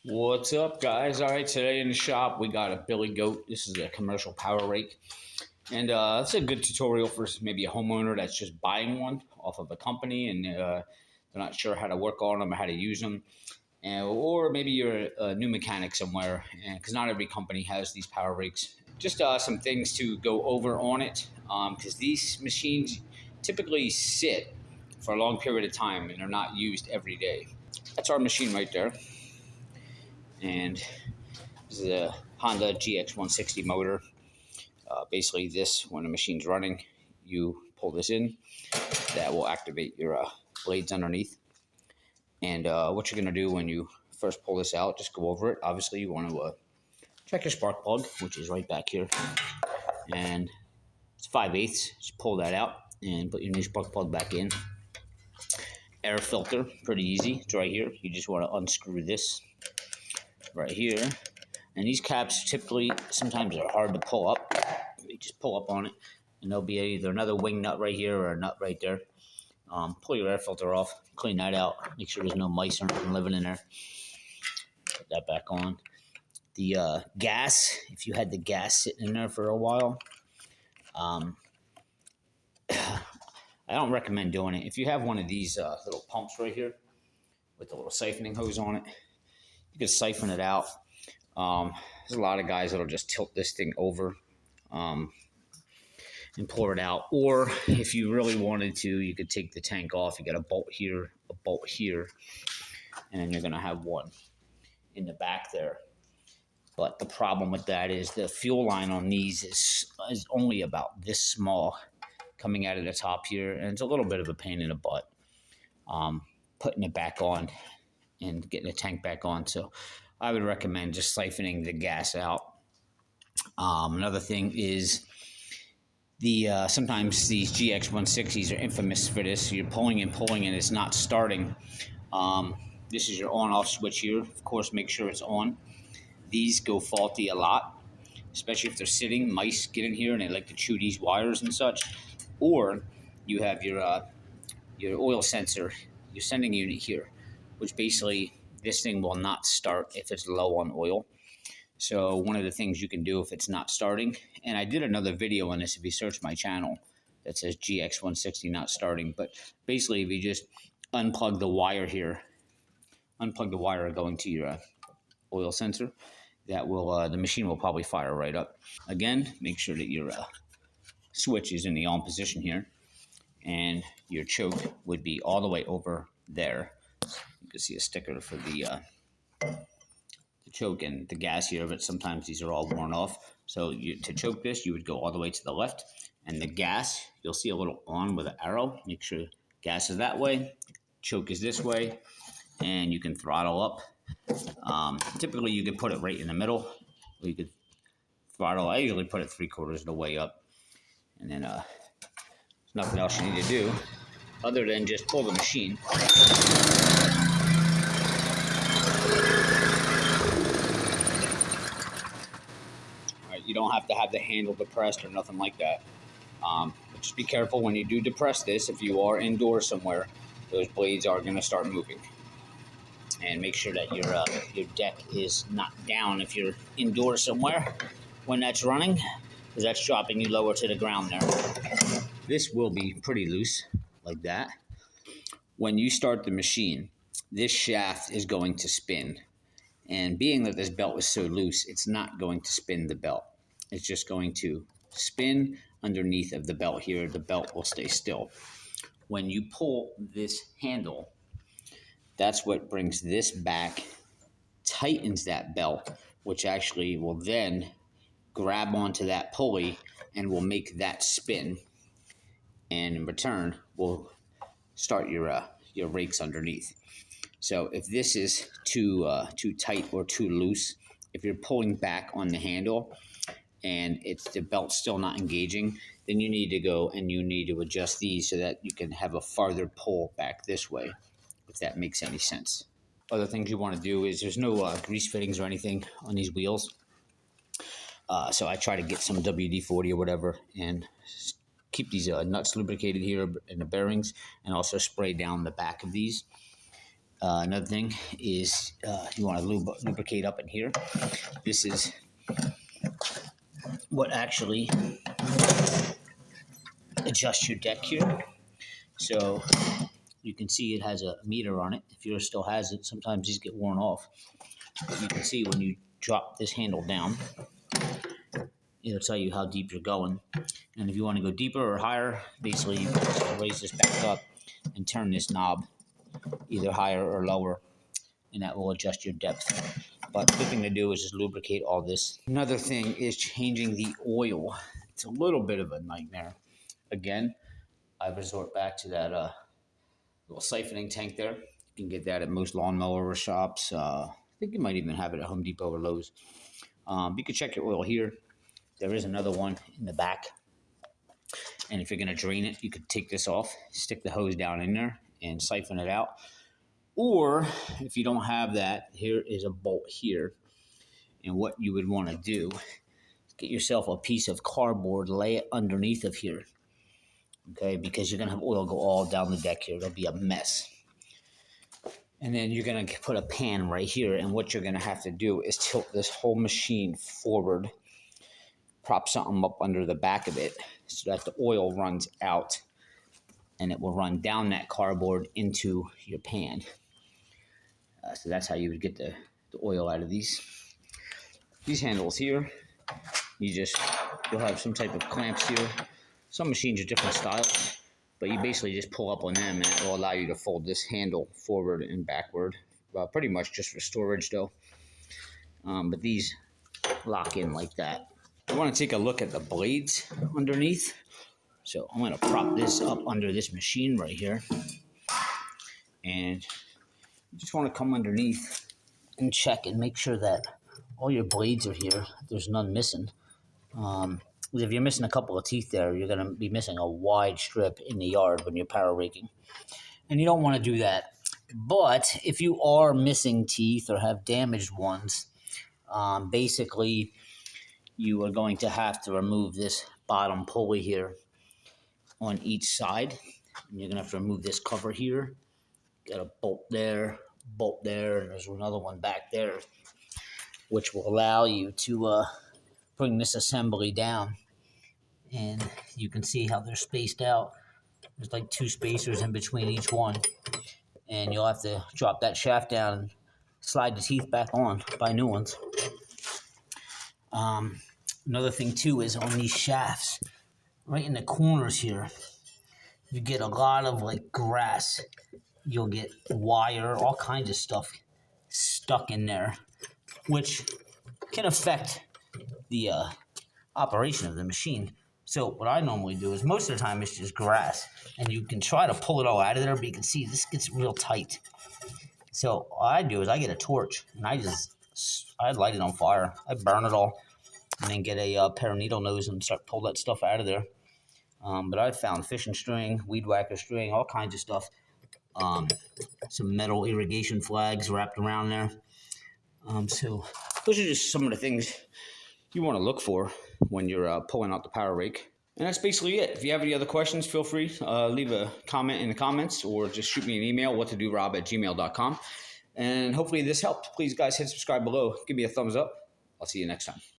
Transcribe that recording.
What's up, guys? All right, today in the shop we got a Billy Goat. This is a commercial power rake, and it's a good tutorial for maybe a homeowner that's just buying one off of a company and they're not sure how to work on them or how to use them, or maybe you're a new mechanic somewhere, because not every company has these power rakes. Just some things to go over on it, because these machines typically sit for a long period of time and they're not used every day. That's our machine right there. And this is a Honda GX160 motor. Basically this, when the machine's running, you pull this in, that will activate your blades underneath. And what you're going to do when you first pull this out, just go over it. Obviously you want to check your spark plug, which is right back here. And it's 5/8. Just pull that out and put your new spark plug back in. Air filter, pretty easy. It's right here. You just want to unscrew this right here, and these caps typically sometimes are hard to pull up. You just pull up on it and there'll be either another wing nut right here or a nut right there. Pull your air filter off, clean that out, make sure there's no mice or anything living in there. Put that back on. The gas, if you had the gas sitting in there for a while, I don't recommend doing it. If you have one of these little pumps right here with a little siphoning hose on it, you can siphon it out. There's a lot of guys that'll just tilt this thing over and pour it out. Or if you really wanted to, you could take the tank off. You got a bolt here, and then you're going to have one in the back there. But the problem with that is the fuel line on these is only about this small coming out of the top here, and it's a little bit of a pain in the butt putting it back on and getting the tank back on. So I would recommend just siphoning the gas out. Another thing is sometimes these GX160s are infamous for this. You're pulling and it's not starting. This is your on-off switch here. Of course, make sure it's on. These go faulty a lot, especially if they're sitting. Mice get in here and they like to chew these wires and such. Or you have your oil sensor, your sending unit here, which basically this thing will not start if it's low on oil. So one of the things you can do if it's not starting, and I did another video on this if you search my channel that says GX160 not starting, but basically if you just unplug the wire here, unplug the wire going to your oil sensor, that will the machine will probably fire right up. Again, make sure that your switch is in the on position here, and your choke would be all the way over there. You can see a sticker for the choke and the gas here, but sometimes these are all worn off. So to choke this, you would go all the way to the left, and the gas, you'll see a little on with an arrow. Make sure gas is that way, choke is this way, and you can throttle up. Typically, you could put it right in the middle, or you could throttle. I usually put it 3/4 of the way up, and then there's nothing else you need to do other than just pull the machine. You don't have to have the handle depressed or nothing like that. But just be careful when you do depress this. If you are indoors somewhere, those blades are going to start moving. And make sure that your deck is not down if you're indoors somewhere when that's running, because that's dropping you lower to the ground there. This will be pretty loose like that. When you start the machine, this shaft is going to spin. And being that this belt is so loose, it's not going to spin the belt. It's just going to spin underneath of the belt here. The belt will stay still. When you pull this handle, that's what brings this back, tightens that belt, which actually will then grab onto that pulley and will make that spin. And in return, will start your rakes underneath. So if this is too tight or too loose, if you're pulling back on the handle and the belt's still not engaging, then you need to go and you need to adjust these so that you can have a farther pull back this way, if that makes any sense. Other things you want to do is there's no grease fittings or anything on these wheels. So I try to get some WD-40 or whatever and keep these nuts lubricated here in the bearings, and also spray down the back of these. Another thing is you want to lubricate up in here. This is what actually adjusts your deck here. So you can see it has a meter on it. If yours still has it, sometimes these get worn off. But you can see when you drop this handle down, it'll tell you how deep you're going. And if you want to go deeper or higher, basically you can just raise this back up and turn this knob either higher or lower, and that will adjust your depth. But the good thing to do is just lubricate all this. Another thing is changing the oil. It's a little bit of a nightmare. Again, I resort back to that little siphoning tank there. You can get that at most lawnmower shops. I think you might even have it at Home Depot or Lowe's. You can check your oil here. There is another one in the back. And if you're going to drain it, you could take this off, stick the hose down in there, and siphon it out. Or if you don't have that, here is a bolt here. And what you would want to do is get yourself a piece of cardboard, lay it underneath of here. Okay, because you're going to have oil go all down the deck here. It'll be a mess. And then you're going to put a pan right here. And what you're going to have to do is tilt this whole machine forward. Prop something up under the back of it so that the oil runs out. And it will run down that cardboard into your pan. So that's how you would get the oil out of these handles here. You'll have some type of clamps here. Some machines are different styles, but you basically just pull up on them and it will allow you to fold this handle forward and backward. Pretty much just for storage though. But these lock in like that. I want to take a look at the blades underneath. So I'm going to prop this up under this machine right here. And you just want to come underneath and check and make sure that all your blades are here. There's none missing. If you're missing a couple of teeth there, you're going to be missing a wide strip in the yard when you're power raking. And you don't want to do that. But if you are missing teeth or have damaged ones, basically you are going to have to remove this bottom pulley here on each side. And you're going to have to remove this cover here. Got a bolt there, and there's another one back there, which will allow you to bring this assembly down. And you can see how they're spaced out. There's like 2 spacers in between each one. And you'll have to drop that shaft down and slide the teeth back on, buy new ones. Another thing too is on these shafts, right in the corners here, you get a lot of like grass. You'll get wire, all kinds of stuff stuck in there, which can affect the operation of the machine. So what I normally do is most of the time it's just grass, and you can try to pull it all out of there, but you can see this gets real tight. So what I do is I get a torch, and I light it on fire. I burn it all, and then get a pair of needle nose and start pull that stuff out of there. But I've found fishing string, weed whacker string, all kinds of stuff. Some metal irrigation flags wrapped around there. So those are just some of the things you want to look for when you're pulling out the power rake. And that's basically it. If you have any other questions, feel free leave a comment in the comments or just shoot me an email, whattoDoRob@gmail.com. And hopefully this helped. Please, guys, hit subscribe below. Give me a thumbs up. I'll see you next time.